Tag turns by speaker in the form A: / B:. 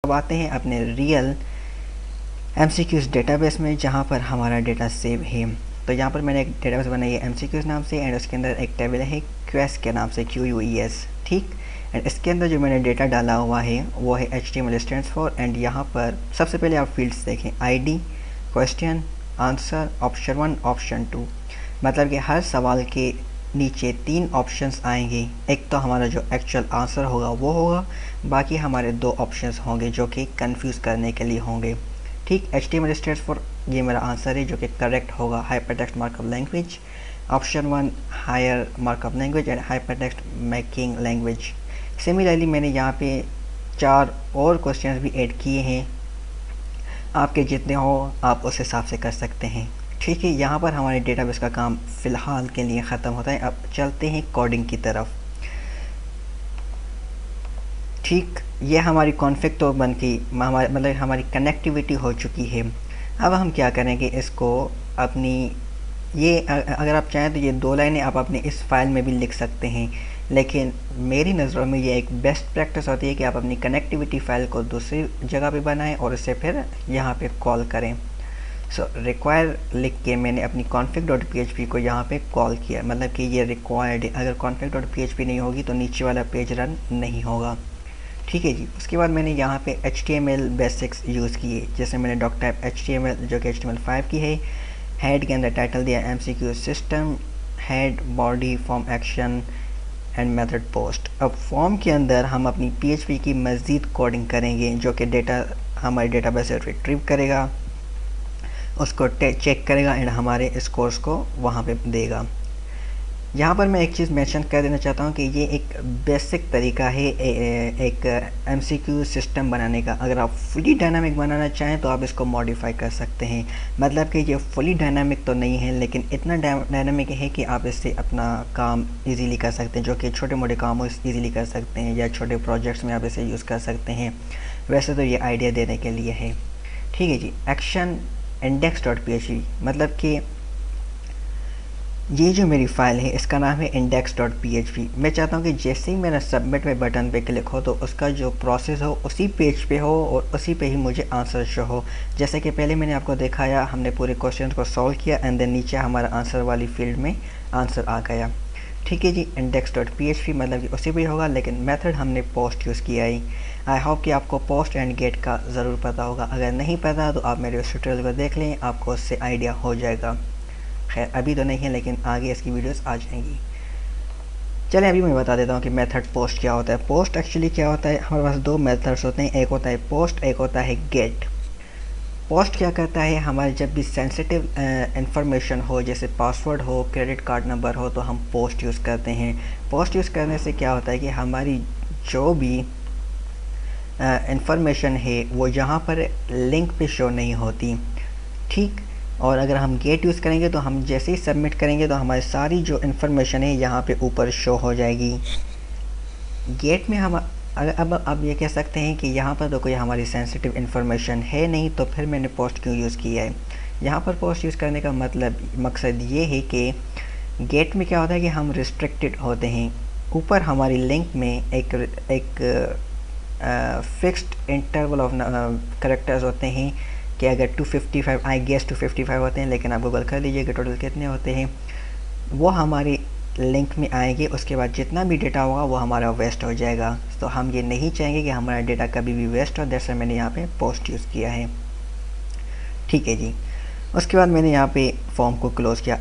A: अब आते हैं अपने रियल MCQs डेटाबेस में जहाँ पर हमारा डेटा सेव है। तो यहाँ पर मैंने एक डेटाबेस बनाई है MCQs नाम से एंड उसके अंदर एक टेबल है QS के नाम से QUES, ठीक। एंड इसके अंदर जो मैंने डेटा डाला हुआ है वो है HTML स्टैंड्स फॉर। एंड यहाँ पर सबसे पहले आप फील्ड्स देखें, ID, question, answer, option 1, option 2। मतलब कि हर सवाल के नीचे 3 ऑप्शंस आएंगे। एक तो हमारा जो एक्चुअल आंसर होगा वो होगा, बाकी हमारे 2 ऑप्शंस होंगे जो कि कंफ्यूज करने के लिए होंगे, ठीक। HTML स्टैंड्स फॉर ये मेरा आंसर है जो कि करेक्ट होगा, hypertext markup language. Option 1 higher markup language and hypertext making language. Similarly मैंने यहाँ पे 4 और क्वेश्चंस भी ऐड किए हैं, आपके जितने हो आप उस हिसाब से कर सकते हैं, ठीक है। यहाँ पर हमारे डेटाबेस का काम फ़िलहाल के लिए ख़त्म होता है। अब चलते हैं कोडिंग की तरफ, ठीक। ये हमारी कॉन्फ़िग तो बन के मतलब हमारी कनेक्टिविटी हो चुकी है। अब हम क्या करेंगे, इसको अपनी ये अगर आप चाहें तो ये 2 लाइनें आप अपनी इस फाइल में भी लिख सकते हैं, लेकिन मेरी नज़रों में ये एक बेस्ट प्रैक्टिस होती है कि आप अपनी कनेक्टिविटी फ़ाइल को दूसरी जगह पे बनाएं और इसे फिर यहाँ पे कॉल करें। रिक्वायर लिख के मैंने अपनी config.php को यहाँ पे कॉल किया, मतलब कि ये रिक्वायर्ड है। अगर config.php नहीं होगी तो नीचे वाला पेज रन नहीं होगा, ठीक है जी। उसके बाद मैंने यहाँ पे HTML बेसिक्स यूज़ किए, जैसे मैंने डॉक टाइप HTML जो कि HTML5 की है। हेड के अंदर टाइटल दिया MCQ system, head, body, form action and method post. अब फॉर्म के अंदर हम अपनी PHP की मज़ीद कोडिंग करेंगे जो कि डेटा हमारे डेटाबेस से रिट्रीव करेगा, उसको चेक करेगा एंड हमारे स्कोर्स को वहाँ पे देगा। यहाँ पर मैं एक चीज़ मेंशन कर देना चाहता हूँ कि ये एक बेसिक तरीका है एक MCQ सिस्टम बनाने का। अगर आप फुली डायनामिक बनाना चाहें तो आप इसको मॉडिफाई कर सकते हैं। मतलब कि ये फुली डायनामिक तो नहीं है, लेकिन इतना डायनामिक है कि आप इससे अपना काम इजीली कर सकते हैं, जो कि छोटे मोटे काम इजीली कर सकते हैं या छोटे प्रोजेक्ट्स में आप इसे यूज़ कर सकते हैं। वैसे तो ये आइडिया देने के लिए है, ठीक है जी। एक्शन index.php, मतलब कि ये जो मेरी फ़ाइल है इसका नाम है index.php। मैं चाहता हूँ कि जैसे ही मेरा सबमिट में बटन पे क्लिक हो तो उसका जो प्रोसेस हो उसी पेज पे हो और उसी पे ही मुझे आंसर शो हो। जैसे कि पहले मैंने आपको दिखाया, हमने पूरे क्वेश्चन को सॉल्व किया एंड देन नीचे हमारा आंसर वाली फील्ड में आंसर आ गया, ठीक है जी। index.php मतलब कि उसी पे होगा, लेकिन मेथड हमने पोस्ट यूज़ किया है। आई होप कि आपको पोस्ट एंड गेट का ज़रूर पता होगा। अगर नहीं पता तो आप मेरे उस ट्यूटोरियल को देख लें, आपको उससे आइडिया हो जाएगा। खैर अभी तो नहीं है, लेकिन आगे इसकी वीडियोस आ जाएंगी। चलें अभी मैं बता देता हूँ कि मेथड पोस्ट क्या होता है। पोस्ट एक्चुअली क्या होता है, हमारे पास 2 मेथड्स होते हैं, एक होता है पोस्ट, एक होता है गेट। पोस्ट क्या करता है, हमारे जब भी सेंसिटिव इंफॉर्मेशन हो, जैसे पासवर्ड हो, क्रेडिट कार्ड नंबर हो, तो हम पोस्ट यूज़ करते हैं। पोस्ट यूज़ करने से क्या होता है कि हमारी जो भी इंफॉर्मेशन है वो यहाँ पर लिंक पे शो नहीं होती, ठीक। और अगर हम गेट यूज़ करेंगे तो हम जैसे ही सबमिट करेंगे तो हमारी सारी जो इन्फॉर्मेशन है यहाँ पे ऊपर शो हो जाएगी। गेट में हम अब आप ये कह सकते हैं कि यहाँ पर तो कोई हमारी सेंसिटिव इन्फॉर्मेशन है नहीं, तो फिर मैंने पोस्ट क्यों यूज़ किया है। यहाँ पर पोस्ट यूज़ करने का मकसद ये है कि गेट में क्या होता है कि हम रिस्ट्रिक्टेड होते हैं। ऊपर हमारी लिंक में एक फिक्स्ड इंटरवल ऑफ करेक्टर्स होते हैं कि अगर 255 आई गेस 255 होते हैं, लेकिन आप गूगल कर लीजिए कि टोटल कितने होते हैं, वो हमारी लिंक में आएंगे। उसके बाद जितना भी डेटा होगा वो हमारा वेस्ट हो जाएगा। तो हम ये नहीं चाहेंगे कि हमारा डेटा कभी भी वेस्ट हो, जैसे मैंने यहाँ पे पोस्ट यूज़ किया है, ठीक है जी। उसके बाद मैंने यहाँ पे फॉर्म को क्लोज़ किया।